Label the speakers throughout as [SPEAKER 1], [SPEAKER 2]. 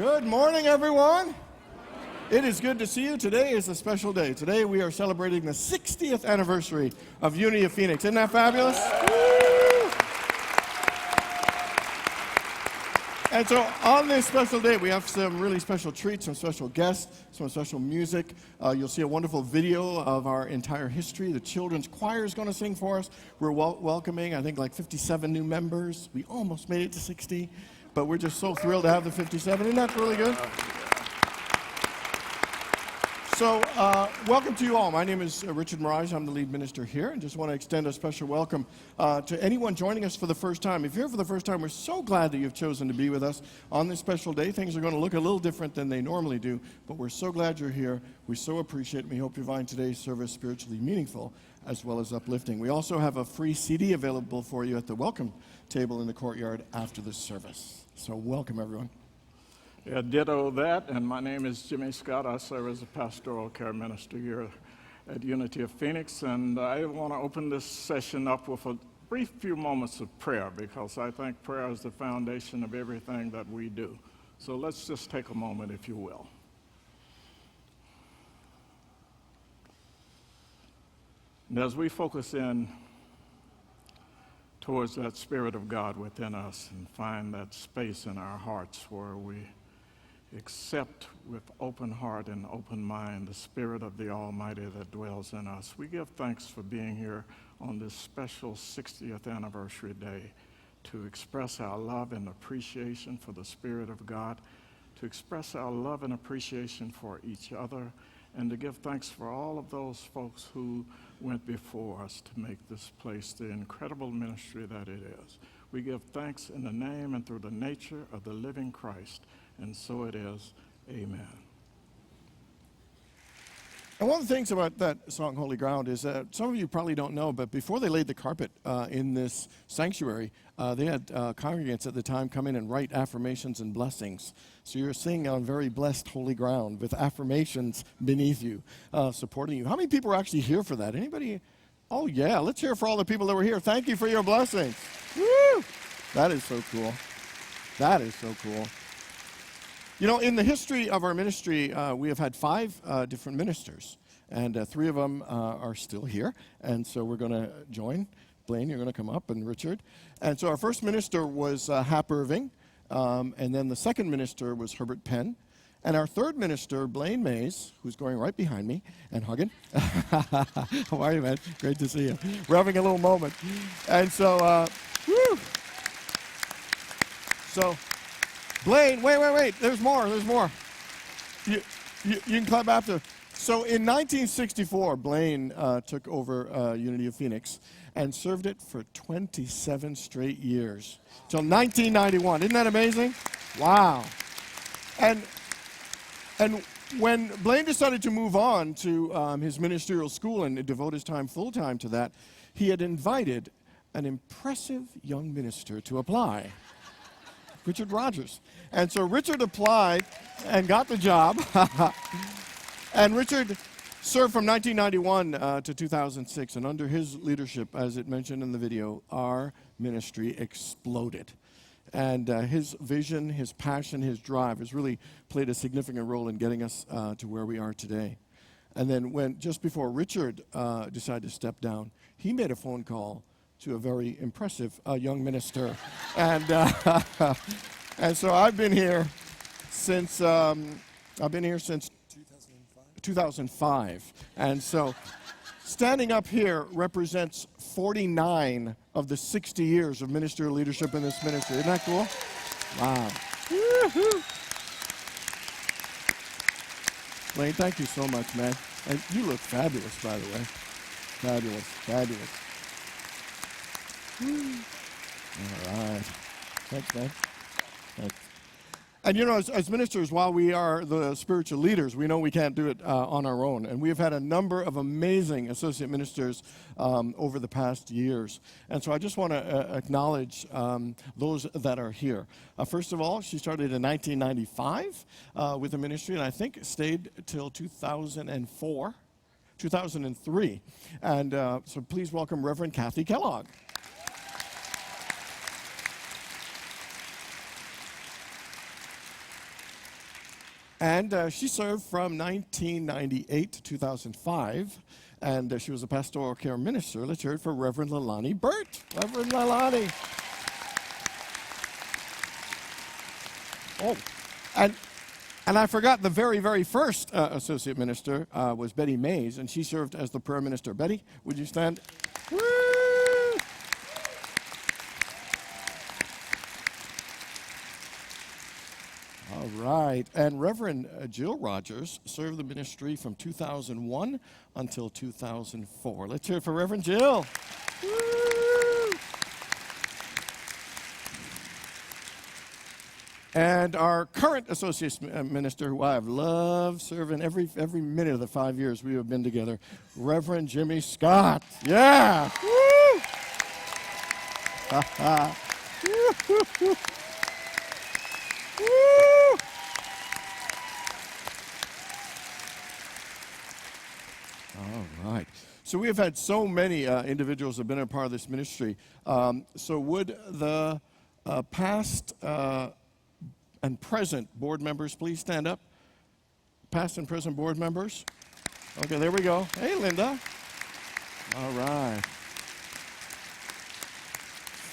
[SPEAKER 1] Good morning, everyone. It is good to see you. Today is a special day. Today we are celebrating the 60th anniversary of Unity of Phoenix. Isn't that fabulous? Woo! And so on this special day, we have some really special treats, some special guests, some special music. You'll see a wonderful video of our entire history. The children's choir is going to sing for us. We're welcoming, I think, like 57 new members. We almost made it to 60. But we're just so thrilled to have the 57. Isn't that really good? So, welcome to you all. My name is Richard Mirage. I'm the lead minister here, and just want to extend a special welcome to anyone joining us for the first time. If you're here for the first time, we're so glad that you've chosen to be with us on this special day. Things are going to look a little different than they normally do, but we're so glad you're here. We so appreciate it. We hope you find today's service spiritually meaningful as well as uplifting. We also have a free CD available for you at the welcome table in the courtyard after this service. So welcome, everyone.
[SPEAKER 2] Yeah, ditto that, and my name is Jimmy Scott. I serve as a pastoral care minister here at Unity of Phoenix, and I want to open this session up with a brief few moments of prayer, because I think prayer is the foundation of everything that we do. So let's just take a moment, if you will. And as we focus in towards that Spirit of God within us and find that space in our hearts where we accept with open heart and open mind the Spirit of the Almighty that dwells in us, we give thanks for being here on this special 60th anniversary day to express our love and appreciation for the Spirit of God, to express our love and appreciation for each other, and to give thanks for all of those folks who went before us to make this place the incredible ministry that it is. We give thanks in the name and through the nature of the living Christ, and so it is. Amen.
[SPEAKER 1] And one of the things about that song, Holy Ground, is that some of you probably don't know, but before they laid the carpet in this sanctuary, they had congregants at the time come in and write affirmations and blessings. So you're singing on very blessed holy ground with affirmations beneath you, supporting you. How many people are actually here for that? Anybody? Oh, yeah. Let's hear for all the people that were here. Thank you for your blessings. Woo! That is so cool. That is so cool. You know, in the history of our ministry, we have had 5 different ministers, and 3 of them are still here, and so we're going to join. Blaine, you're going to come up, and Richard. And so our first minister was Hap Irving, and then the second minister was Herbert Penn, and our third minister, Blaine Mays, who's going right behind me and hugging. How are you, man? Great to see you. We're having a little moment. And so, woo! So, Blaine, wait, there's more. You can clap after. So in 1964, Blaine took over Unity of Phoenix and served it for 27 straight years, till 1991. Isn't that amazing? Wow. And when Blaine decided to move on to his ministerial school and devote his time full-time to that, he had invited an impressive young minister to apply. Richard Rogers. And so Richard applied and got the job. And Richard served from 1991 to 2006. And under his leadership, as it mentioned in the video, our ministry exploded. And his vision, his passion, his drive has really played a significant role in getting us to where we are today. And then just before Richard decided to step down, he made a phone call to a very impressive young minister. And so I've been here since 2005. And so standing up here represents 49 of the 60 years of ministerial leadership in this ministry. Isn't that cool? Wow. Woo-hoo. Blaine, thank you so much, man. And you look fabulous, by the way. Fabulous. All right. Thanks, man. Thanks. And you know, as ministers, while we are the spiritual leaders, we know we can't do it on our own. And we have had a number of amazing associate ministers over the past years. And so I just want to acknowledge those that are here. First of all, she started in 1995 with the ministry, and I think stayed till 2003. And so please welcome Reverend Kathy Kellogg. And she served from 1998 to 2005, and she was a pastoral care minister. Let's hear it for Reverend Leilani Burt. Reverend Leilani. Oh, and I forgot the very, very first associate minister was Betty Mays, and she served as the prayer minister. Betty, would you stand? Woo! All right. And Reverend Jill Rogers served the ministry from 2001 until 2004. Let's hear it for Reverend Jill. Woo! And our current associate minister, who I've loved serving every minute of the 5 years we have been together, Reverend Jimmy Scott. Yeah. Woo! Woo! All right. So we have had so many individuals who have been a part of this ministry. So would the past and present board members please stand up? Past and present board members. Okay, there we go. Hey, Linda. All right.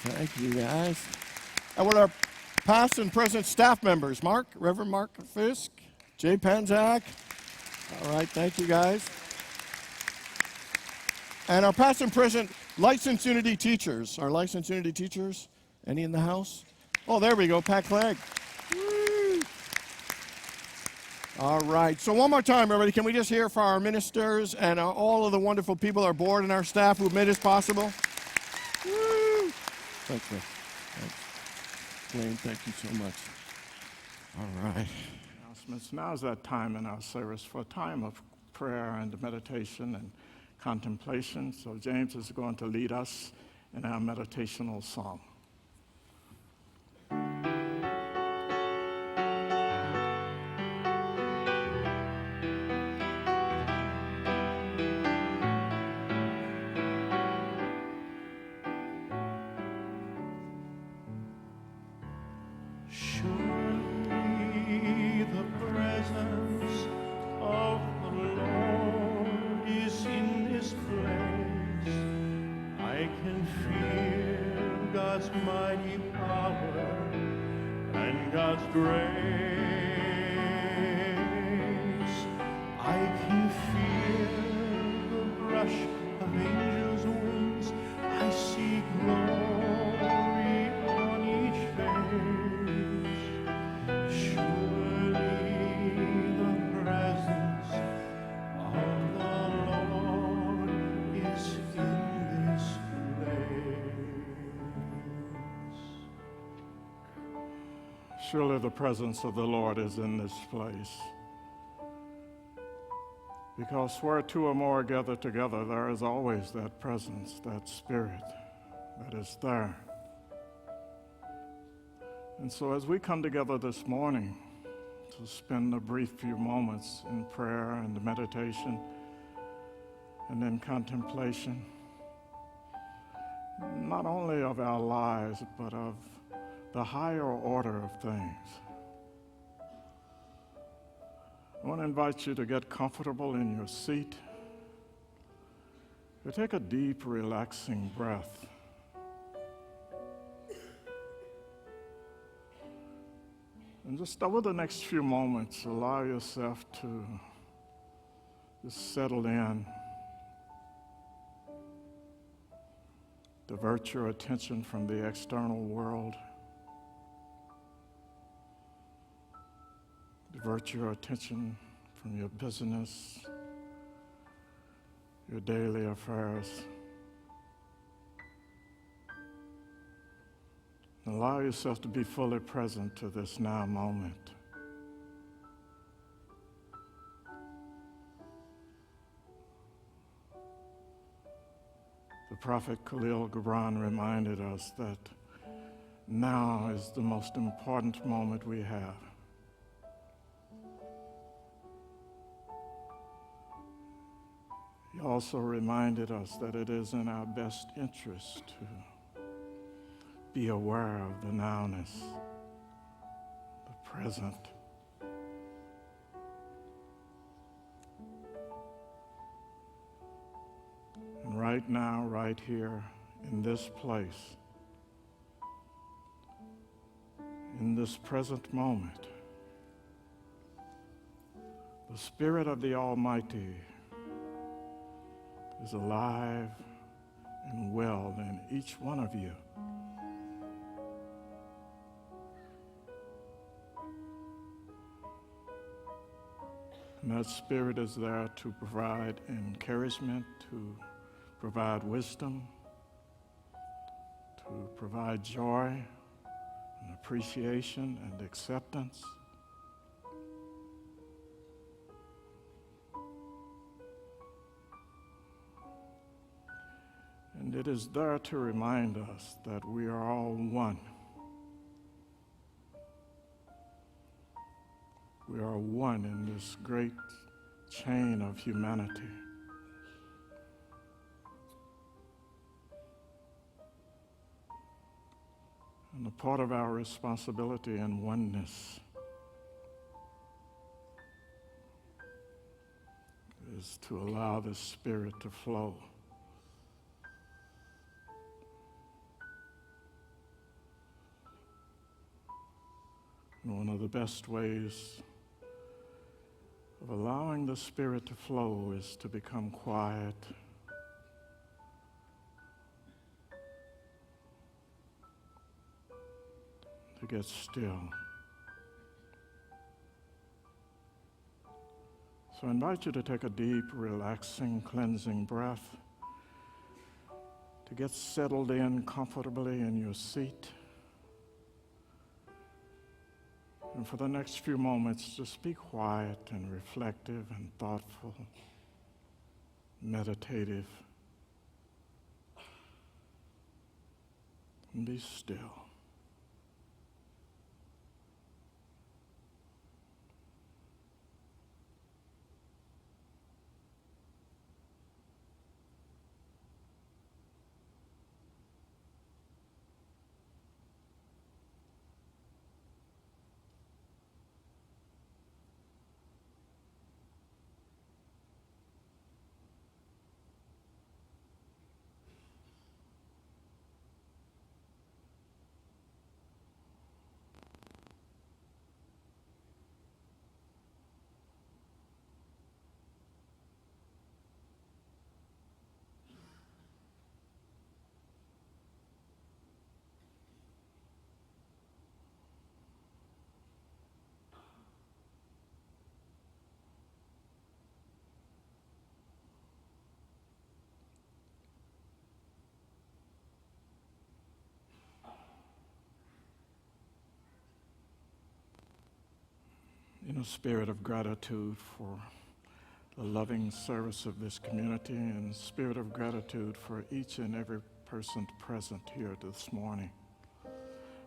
[SPEAKER 1] Thank you, guys. And what our past and present staff members, Reverend Mark Fisk, Jay Panzak. All right, thank you, guys. And our past and present licensed Unity teachers. Our licensed Unity teachers, any in the house? Oh, there we go, Pat Clegg. Woo. All right, so one more time, everybody. Can we just hear for our ministers and all of the wonderful people, our board and our staff who've made this possible? Woo. Thanks, Rick. Thanks. Blaine, thank you so much. All right.
[SPEAKER 2] Announcements. Now is that time in our service for a time of prayer and meditation and contemplation. So James is going to lead us in our meditational song. Surely the presence of the Lord is in this place. Because where two or more gather together, there is always that presence, that spirit that is there. And so as we come together this morning to spend a brief few moments in prayer and meditation and in contemplation, not only of our lives, but of the higher order of things. I want to invite you to get comfortable in your seat. You take a deep, relaxing breath. And just over the next few moments, allow yourself to just settle in. Divert your attention from the external world. Divert your attention from your business, your daily affairs. Allow yourself to be fully present to this now moment. The prophet Khalil Gibran reminded us that now is the most important moment we have. He also reminded us that it is in our best interest to be aware of the nowness, the present, right now, right here, in this place, in this present moment, the Spirit of the Almighty is alive and well in each one of you. And that Spirit is there to provide encouragement, to provide wisdom, to provide joy and appreciation and acceptance. And it is there to remind us that we are all one. We are one in this great chain of humanity. And a part of our responsibility in oneness is to allow the Spirit to flow. And one of the best ways of allowing the Spirit to flow is to become quiet, to get still. So I invite you to take a deep, relaxing, cleansing breath, to get settled in comfortably in your seat. And for the next few moments, just be quiet and reflective and thoughtful, meditative, and be still. In a spirit of gratitude for the loving service of this community and spirit of gratitude for each and every person present here this morning,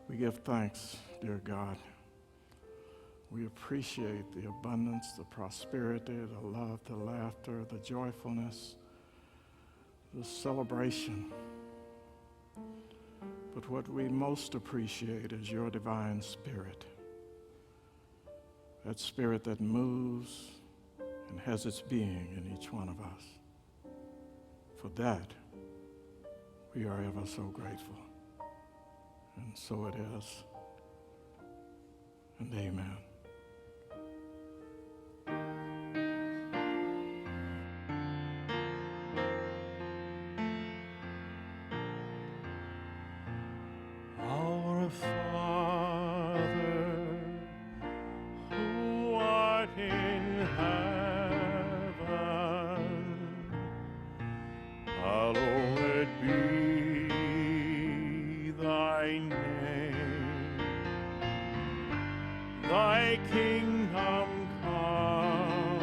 [SPEAKER 2] we give thanks, dear God. We appreciate the abundance, the prosperity, the love, the laughter, the joyfulness, the celebration. But what we most appreciate is your divine Spirit. That Spirit that moves and has its being in each one of us. For that, we are ever so grateful. And so it is. And amen.
[SPEAKER 3] Our Father, who art in heaven, hallowed be thy name. Thy kingdom come,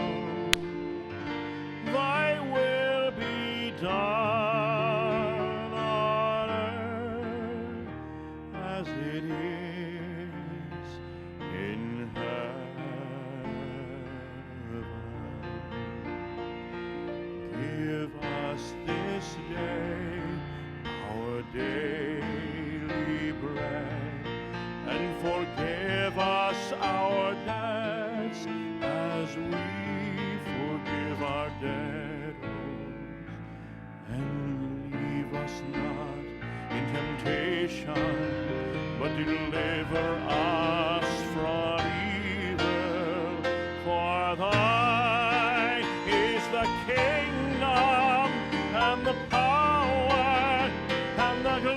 [SPEAKER 3] thy will be done on earth as it is in heaven. Give us this day our daily bread, and forgive us our debts salvation, but deliver us from evil. For thine is the kingdom and the power and the glory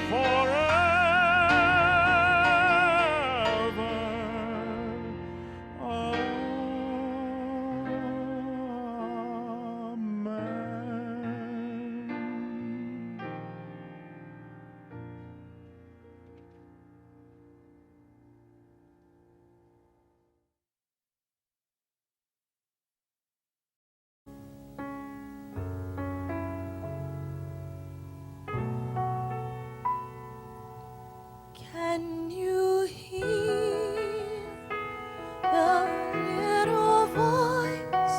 [SPEAKER 3] forever. Amen.
[SPEAKER 4] Can you hear the little voice?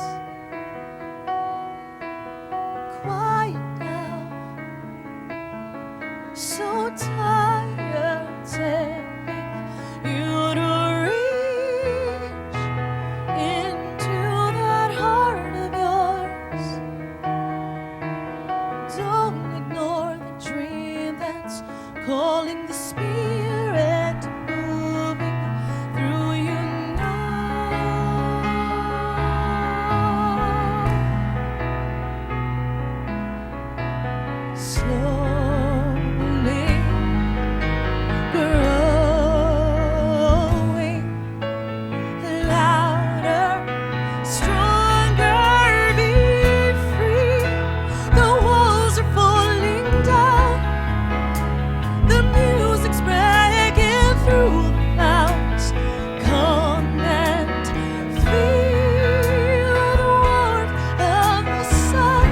[SPEAKER 4] Quiet now, so tired, telling you to reach into that heart of yours. Don't ignore the dream that's calling the spirit moving through you now. Slowly growing louder, stronger, be free. The walls are falling down. The music's breaking through the clouds. Come and feel the warmth of the sun.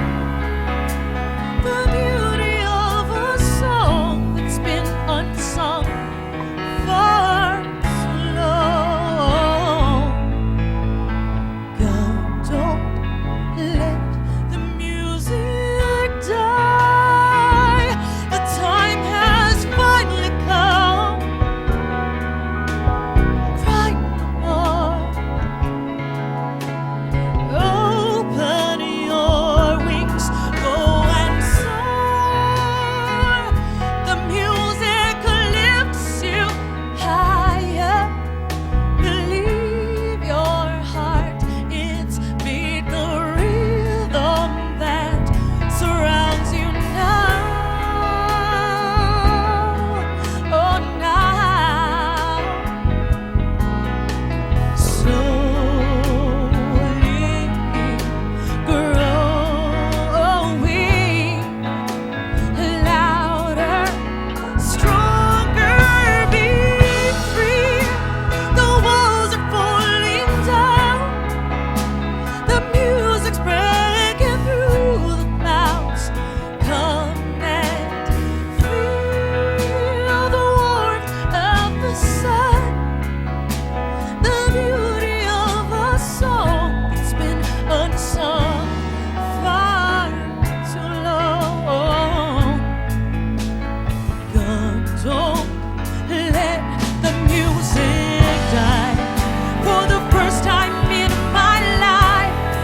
[SPEAKER 4] The beauty of a song that's been unsung for so long. God, don't let the music die. The time has finally come. Cry no more. Open your wings, go and soar. The music lifts you higher. Believe your heart, it's beat the rhythm that surrounds you now. Oh, now. Slowly growing louder, stronger, be free. The walls are falling down. The music's breaking through the clouds. Come and feel the warmth of the sun. The beauty of a song that's been unsung far too long. God, don't let the music die. For the first time in my life,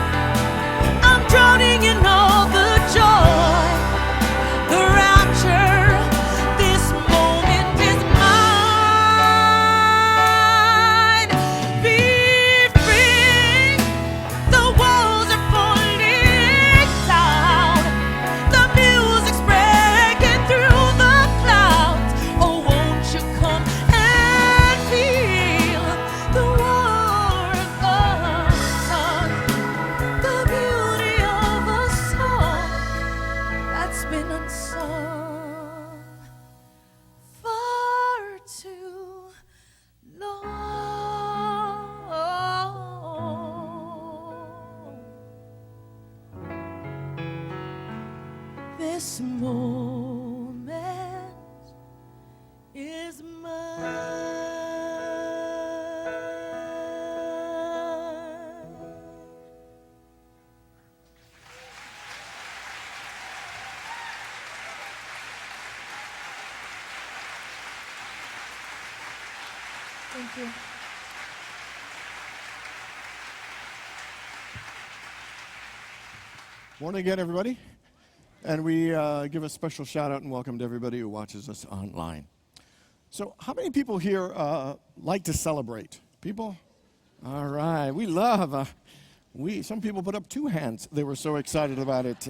[SPEAKER 4] I'm drowning in all the joy, the rapture. This moment is mine. Be free. The walls are falling down. The music's breaking through the clouds. Oh, won't you come and feel the warmth of the sun? The beauty of a song that's been unsung far too long. This moment is mine. Thank you.
[SPEAKER 1] Morning again, everybody. And we give a special shout out and welcome to everybody who watches us online. So, how many people here like to celebrate? People? All right. We love, some people put up 2 hands. They were so excited about it.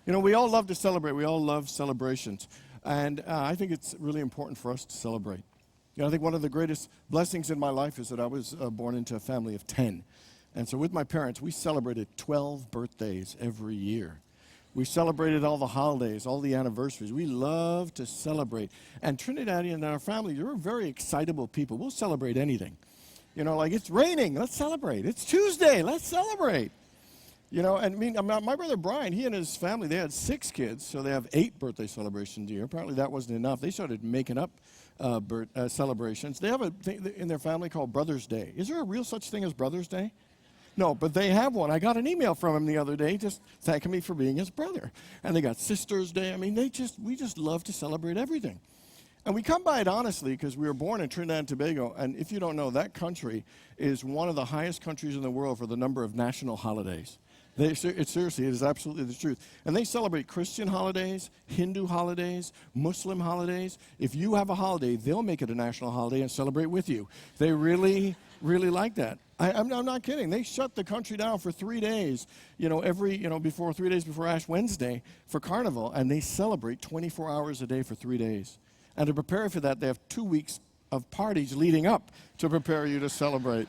[SPEAKER 1] We all love to celebrate. We all love celebrations. And I think it's really important for us to celebrate. I think one of the greatest blessings in my life is that I was born into a family of 10. And so with my parents, we celebrated 12 birthdays every year. We celebrated all the holidays, all the anniversaries. We love to celebrate. And Trinidadian and our family, we're very excitable people. We'll celebrate anything. Like it's raining, let's celebrate. It's Tuesday, let's celebrate. My brother Brian, he and his family, they had 6 kids, so they have 8 birthday celebrations a year. Apparently that wasn't enough. They started making up celebrations. They have a thing in their family called Brother's Day. Is there a real such thing as Brother's Day? No, but they have one. I got an email from him the other day just thanking me for being his brother. And they got Sister's Day. I mean, we just love to celebrate everything. And we come by it honestly because we were born in Trinidad and Tobago. And if you don't know, that country is one of the highest countries in the world for the number of national holidays. Seriously, it is absolutely the truth. And they celebrate Christian holidays, Hindu holidays, Muslim holidays. If you have a holiday, they'll make it a national holiday and celebrate with you. They really, really like that. I'm not kidding. They shut the country down for 3 days, before 3 days before Ash Wednesday for Carnival, and they celebrate 24 hours a day for 3 days. And to prepare for that, they have 2 weeks of parties leading up to prepare you to celebrate.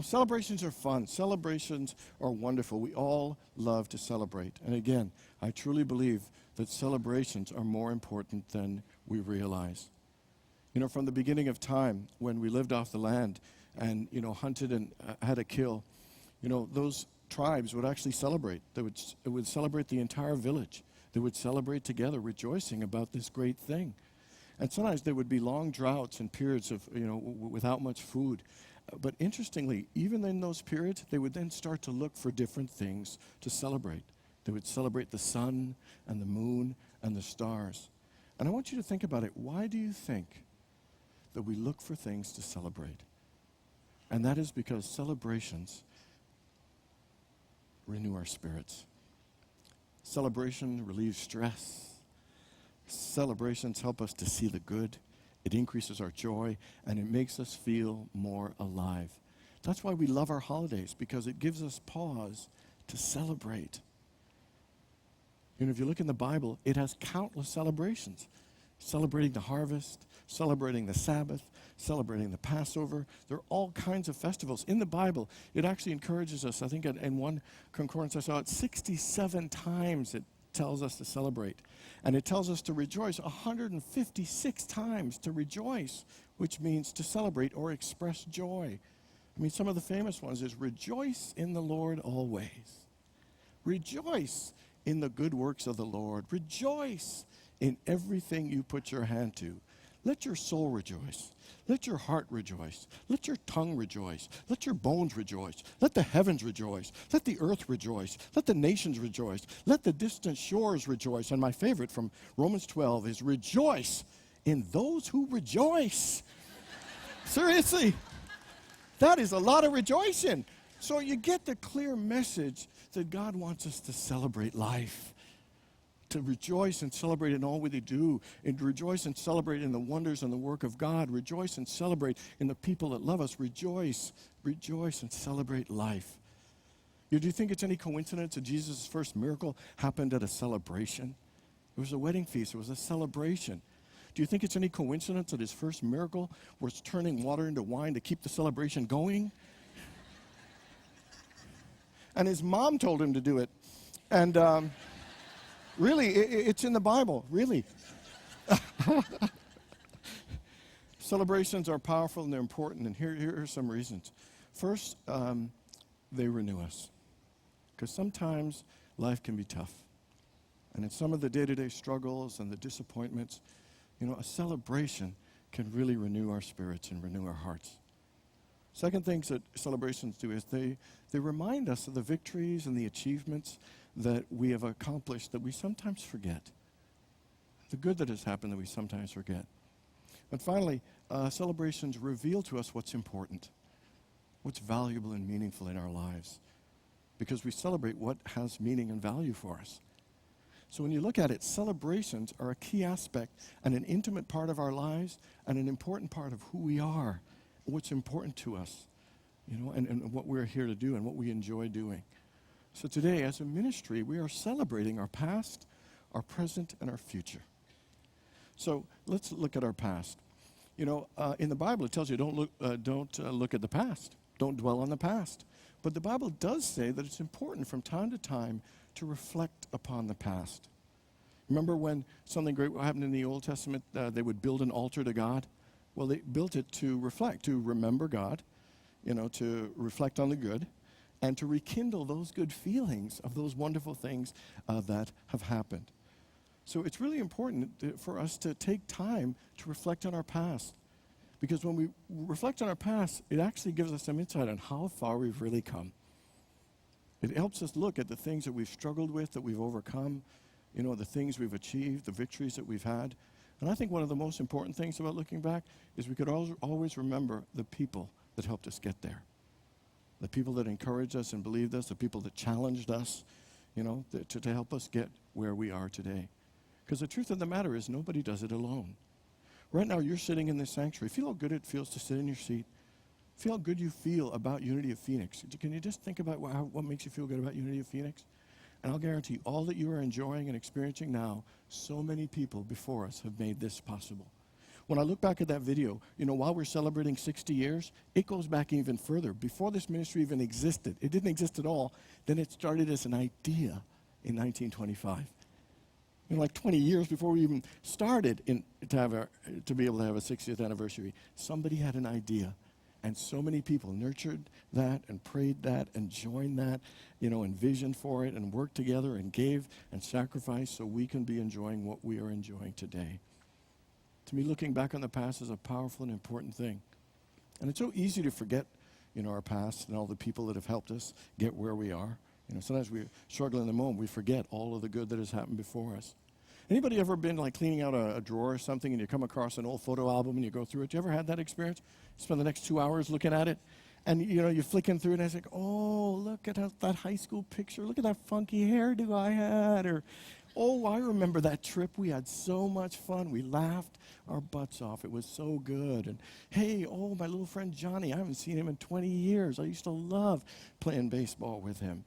[SPEAKER 1] Celebrations are fun. Celebrations are wonderful. We all love to celebrate. And again, I truly believe that celebrations are more important than we realize. From the beginning of time, when we lived off the land and, hunted and had to kill, those tribes would actually celebrate. It would celebrate the entire village. They would celebrate together, rejoicing about this great thing. And sometimes there would be long droughts and periods of, without much food. But interestingly, even in those periods, they would then start to look for different things to celebrate. They would celebrate the sun and the moon and the stars. And I want you to think about it. Why do you think that we look for things to celebrate? And that is because celebrations renew our spirits. Celebration relieves stress. Celebrations help us to see the good. It increases our joy, and it makes us feel more alive. That's why we love our holidays, because it gives us pause to celebrate. If you look in the Bible, it has countless celebrations. Celebrating the harvest, celebrating the Sabbath, celebrating the Passover. There are all kinds of festivals. In the Bible, it actually encourages us. I think in one concordance I saw it 67 times it tells us to celebrate. And it tells us to rejoice 156 times to rejoice, which means to celebrate or express joy. Some of the famous ones is rejoice in the Lord always. Rejoice in the good works of the Lord. Rejoice in everything you put your hand to. Let your soul rejoice. Let your heart rejoice. Let your tongue rejoice. Let your bones rejoice. Let the heavens rejoice. Let the earth rejoice. Let the nations rejoice. Let the distant shores rejoice. And my favorite from Romans 12 is rejoice in those who rejoice. Seriously, that is a lot of rejoicing. So you get the clear message that God wants us to celebrate life. To rejoice and celebrate in all we do, and to rejoice and celebrate in the wonders and the work of God. Rejoice and celebrate in the people that love us. Rejoice and celebrate life. Do you think it's any coincidence that Jesus' first miracle happened at a celebration? It was a wedding feast. It was a celebration. Do you think it's any coincidence that his first miracle was turning water into wine to keep the celebration going? And his mom told him to do it. And really, it's in the Bible, really. Celebrations are powerful and they're important, and here are some reasons. First, they renew us. Because sometimes life can be tough. And in some of the day-to-day struggles and the disappointments, a celebration can really renew our spirits and renew our hearts. Second things that celebrations do is they remind us of the victories and the achievements that we have accomplished that we sometimes forget. The good that has happened that we sometimes forget. And finally, celebrations reveal to us what's important, what's valuable and meaningful in our lives, because we celebrate what has meaning and value for us. So when you look at it, celebrations are a key aspect and an intimate part of our lives and an important part of who we are, what's important to us, and what we're here to do and what we enjoy doing. So today, as a ministry, we are celebrating our past, our present, and our future. So let's look at our past. In the Bible, it tells you don't look at the past. Don't dwell on the past. But the Bible does say that it's important from time to time to reflect upon the past. Remember when something great happened in the Old Testament, they would build an altar to God? Well, they built it to reflect, to remember God, to reflect on the good, and to rekindle those good feelings of those wonderful things that have happened. So it's really important for us to take time to reflect on our past. Because when we reflect on our past, it actually gives us some insight on how far we've really come. It helps us look at the things that we've struggled with, that we've overcome, the things we've achieved, the victories that we've had. And I think one of the most important things about looking back is we could always remember the people that helped us get there. The people that encouraged us and believed us, the people that challenged us, to help us get where we are today. Because the truth of the matter is nobody does it alone. Right now you're sitting in this sanctuary. Feel how good it feels to sit in your seat. Feel how good you feel about Unity of Phoenix. Can you just think about what makes you feel good about Unity of Phoenix? And I'll guarantee all that you are enjoying and experiencing now, so many people before us have made this possible. When I look back at that video, while we're celebrating 60 years, it goes back even further. Before this ministry even existed, it didn't exist at all, then it started as an idea in 1925. Like 20 years before we even started to be able to have a 60th anniversary, somebody had an idea. And so many people nurtured that and prayed that and joined that, and visioned for it and worked together and gave and sacrificed so we can be enjoying what we are enjoying today. To me, looking back on the past is a powerful and important thing. And it's so easy to forget, our past and all the people that have helped us get where we are. Sometimes we struggle in the moment. We forget all of the good that has happened before us. Anybody ever been cleaning out a drawer or something and you come across an old photo album and you go through it? You ever had that experience? You spend the next 2 hours looking at it and you're flicking through it and it's like, oh, look at that high school picture. Look at that funky hairdo I had. Or, oh, I remember that trip. We had so much fun. We laughed our butts off. It was so good. And hey, oh, my little friend Johnny, I haven't seen him in 20 years. I used to love playing baseball with him.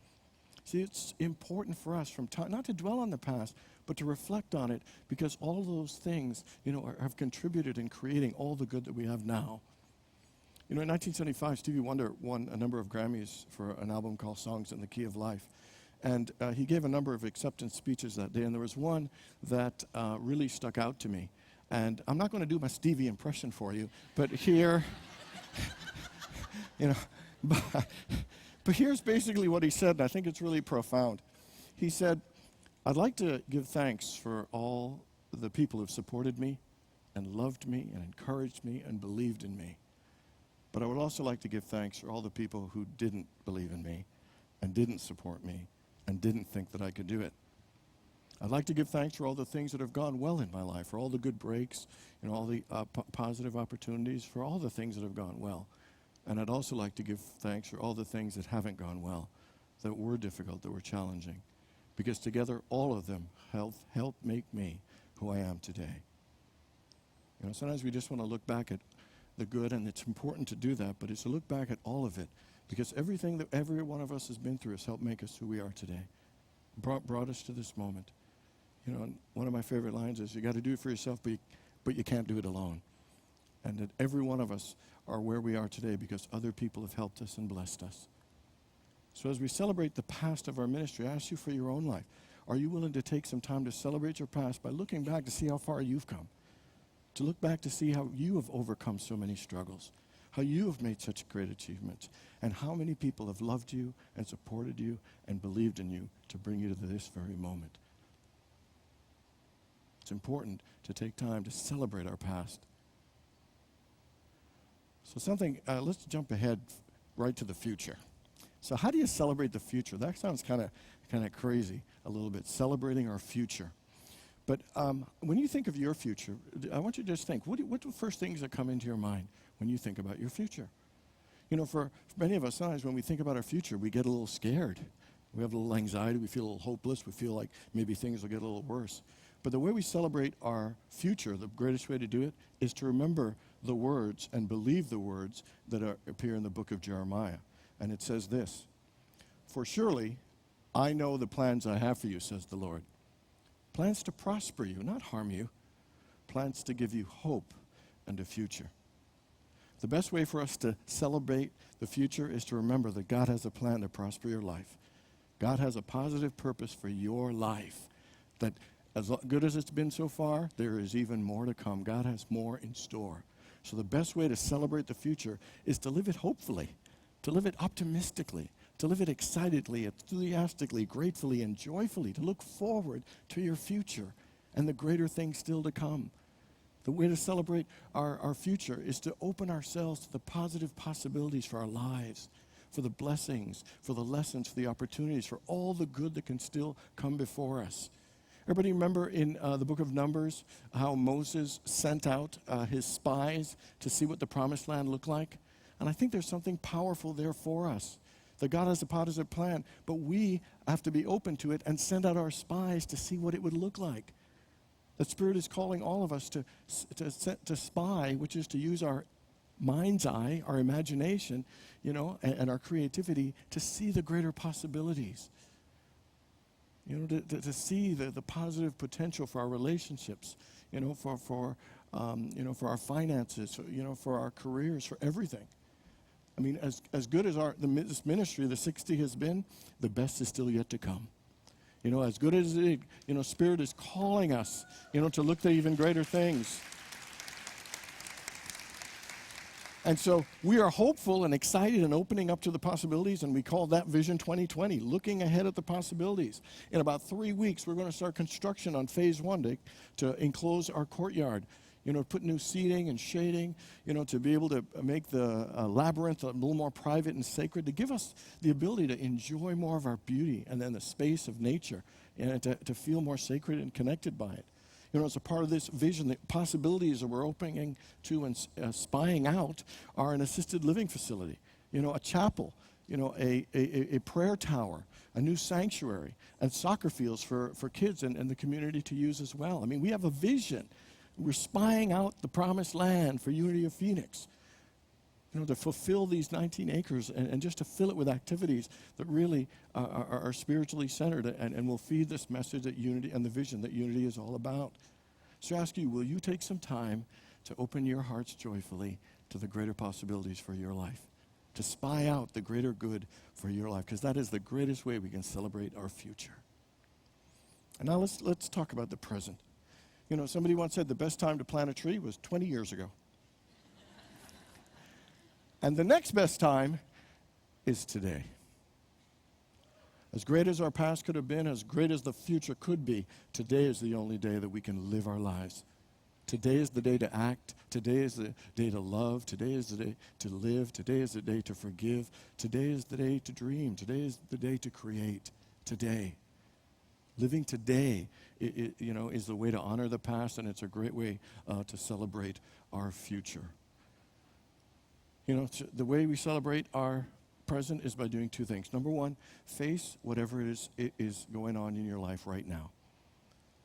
[SPEAKER 1] See, it's important for us from time not to dwell on the past, but to reflect on it, because all of those things, have contributed in creating all the good that we have now. In 1975, Stevie Wonder won a number of Grammys for an album called Songs in the Key of Life. And he gave a number of acceptance speeches that day, and there was one that really stuck out to me. And I'm not going to do my Stevie impression for you, but here, but here's basically what he said, and I think it's really profound. He said, I'd like to give thanks for all the people who've supported me and loved me and encouraged me and believed in me. But I would also like to give thanks for all the people who didn't believe in me and didn't support me and didn't think that I could do it. I'd like to give thanks for all the things that have gone well in my life, for all the good breaks, all the positive opportunities, for all the things that have gone well. And I'd also like to give thanks for all the things that haven't gone well, that were difficult, that were challenging. Because together, all of them helped make me who I am today. Sometimes we just want to look back at the good, and it's important to do that, but it's to look back at all of it, because everything that every one of us has been through has helped make us who we are today, brought us to this moment. And one of my favorite lines is, you got to do it for yourself, but you can't do it alone. And that every one of us are where we are today because other people have helped us and blessed us. So as we celebrate the past of our ministry, I ask you for your own life. Are you willing to take some time to celebrate your past by looking back to see how far you've come? To look back to see how you have overcome so many struggles, how you have made such great achievements, and how many people have loved you and supported you and believed in you to bring you to this very moment. It's important to take time to celebrate our past. So let's jump ahead right to the future. So how do you celebrate the future? That sounds kind of crazy a little bit, celebrating our future. But when you think of your future, I want you to just think, what are the first things that come into your mind when you think about your future? For many of us, sometimes when we think about our future, we get a little scared. We have a little anxiety. We feel a little hopeless. We feel like maybe things will get a little worse. But the way we celebrate our future, the greatest way to do it, is to remember the words and believe the words that appear in the book of Jeremiah. And it says this, "For surely I know the plans I have for you, says the Lord. Plans to prosper you, not harm you. Plans to give you hope and a future." The best way for us to celebrate the future is to remember that God has a plan to prosper your life. God has a positive purpose for your life. That as good as it's been so far, there is even more to come. God has more in store. So the best way to celebrate the future is to live it hopefully, to live it optimistically, to live it excitedly, enthusiastically, gratefully, and joyfully, to look forward to your future and the greater things still to come. The way to celebrate our future is to open ourselves to the positive possibilities for our lives, for the blessings, for the lessons, for the opportunities, for all the good that can still come before us. Everybody remember in the book of Numbers how Moses sent out his spies to see what the promised land looked like? And I think there's something powerful there for us. That God has a positive plan, but we have to be open to it and send out our spies to see what it would look like. The Spirit is calling all of us to spy, which is to use our mind's eye, our imagination, and our creativity to see the greater possibilities. To see the positive potential for our relationships, for our finances, for our careers, for everything. I mean, as good as this ministry, the 60 has been, the best is still yet to come. As good as it, Spirit is calling us, to look to even greater things. And so we are hopeful and excited and opening up to the possibilities, and we call that Vision 2020, looking ahead at the possibilities. In about 3 weeks, we're going to start construction on phase 1 to enclose our courtyard. Put new seating and shading, to be able to make the labyrinth a little more private and sacred, to give us the ability to enjoy more of our beauty and then the space of nature, and to feel more sacred and connected by it. As a part of this vision, the possibilities that we're opening to and spying out are an assisted living facility, a chapel, a prayer tower, a new sanctuary, and soccer fields for kids and the community to use as well. I mean, we have a vision. We're spying out the promised land for Unity of Phoenix, to fulfill these 19 acres and just to fill it with activities that really are spiritually centered and will feed this message that Unity and the vision that Unity is all about. So I ask you, will you take some time to open your hearts joyfully to the greater possibilities for your life, to spy out the greater good for your life, because that is the greatest way we can celebrate our future. And now let's talk about the present. Somebody once said the best time to plant a tree was 20 years ago. And the next best time is today. As great as our past could have been, as great as the future could be, today is the only day that we can live our lives. Today is the day to act. Today is the day to love. Today is the day to live. Today is the day to forgive. Today is the day to dream. Today is the day to create. Today. Living today, is the way to honor the past, and it's a great way to celebrate our future. The way we celebrate our present is by doing 2 things. Number 1, face whatever it is going on in your life right now.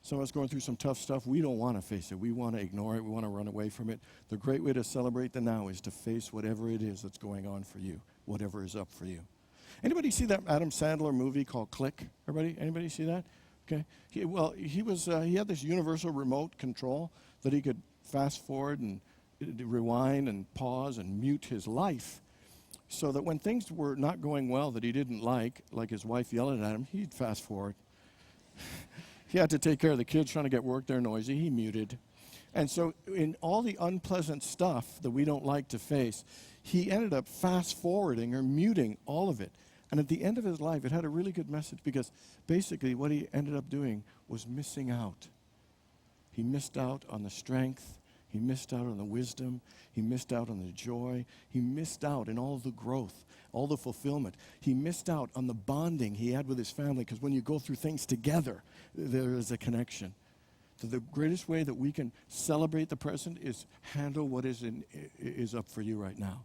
[SPEAKER 1] Some of us going through some tough stuff. We don't want to face it. We want to ignore it. We want to run away from it. The great way to celebrate the now is to face whatever it is that's going on for you, whatever is up for you. Anybody see that Adam Sandler movie called Click? Anybody see that? Okay. He had this universal remote control that he could fast forward and rewind and pause and mute his life, so that when things were not going well that he didn't like his wife yelling at him, he'd fast forward. He had to take care of the kids trying to get work, they're noisy, he muted. And so in all the unpleasant stuff that we don't like to face, he ended up fast forwarding or muting all of it. And at the end of his life, it had a really good message, because basically what he ended up doing was missing out. He missed out on the strength. He missed out on the wisdom. He missed out on the joy. He missed out in all the growth, all the fulfillment. He missed out on the bonding he had with his family, because when you go through things together, there is a connection. So the greatest way that we can celebrate the present is handle what is up for you right now.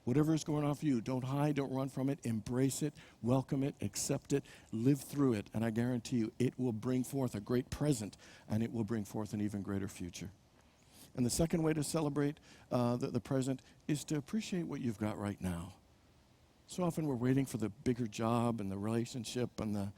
[SPEAKER 1] Whatever is going on for you, don't hide, don't run from it. Embrace it, welcome it, accept it, live through it. And I guarantee you, it will bring forth a great present, and it will bring forth an even greater future. And the second way to celebrate the present is to appreciate what you've got right now. So often we're waiting for the bigger job and the relationship and the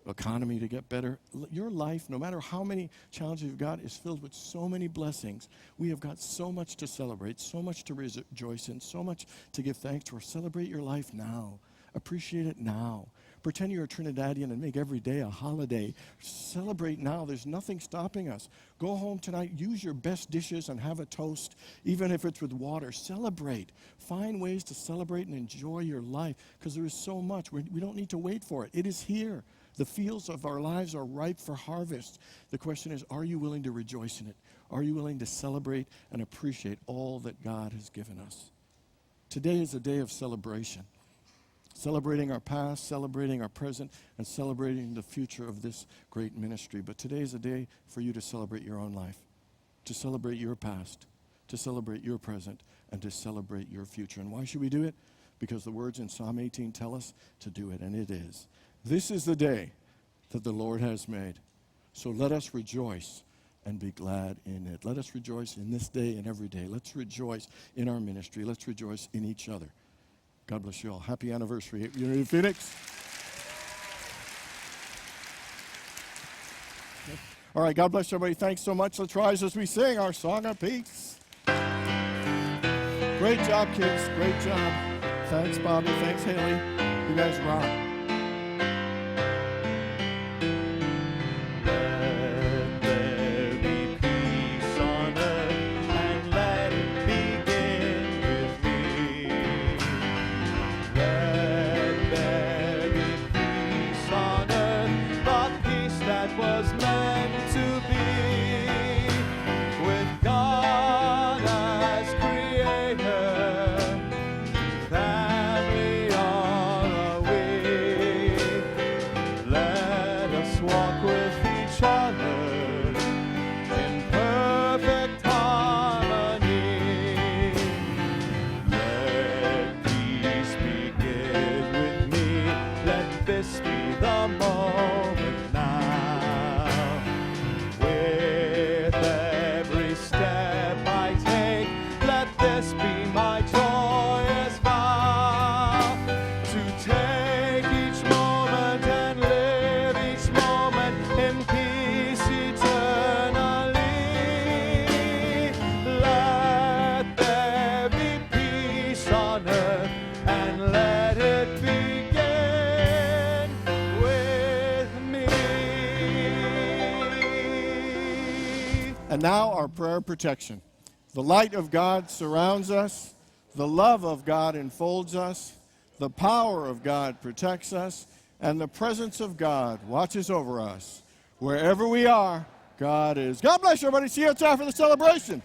[SPEAKER 1] economy to get better. Your life, no matter how many challenges you've got, is filled with so many blessings. We have got so much to celebrate, so much to rejoice in, so much to give thanks for. Celebrate your life now. Appreciate it now. Pretend you're a Trinidadian and make every day a holiday. Celebrate now. There's nothing stopping us. Go home tonight. Use your best dishes and have a toast, even if it's with water. Celebrate. Find ways to celebrate and enjoy your life, because there is so much. We don't need to wait for it. It is here. The fields of our lives are ripe for harvest. The question is, are you willing to rejoice in it? Are you willing to celebrate and appreciate all that God has given us? Today is a day of celebration. Celebrating our past, celebrating our present, and celebrating the future of this great ministry. But today is a day for you to celebrate your own life, to celebrate your past, to celebrate your present, and to celebrate your future. And why should we do it? Because the words in Psalm 18 tell us to do it, and it is. This is the day that the Lord has made. So let us rejoice and be glad in it. Let us rejoice in this day and every day. Let's rejoice in our ministry. Let's rejoice in each other. God bless you all. Happy anniversary at Unity of Phoenix. Okay. All right, God bless everybody. Thanks so much. Let's rise as we sing our song of peace. Great job, kids. Great job. Thanks, Bobby. Thanks, Haley. You guys rock. And now our prayer protection. The light of God surrounds us. The love of God enfolds us. The power of God protects us. And the presence of God watches over us. Wherever we are, God is. God bless you, everybody. See you outside for the celebration.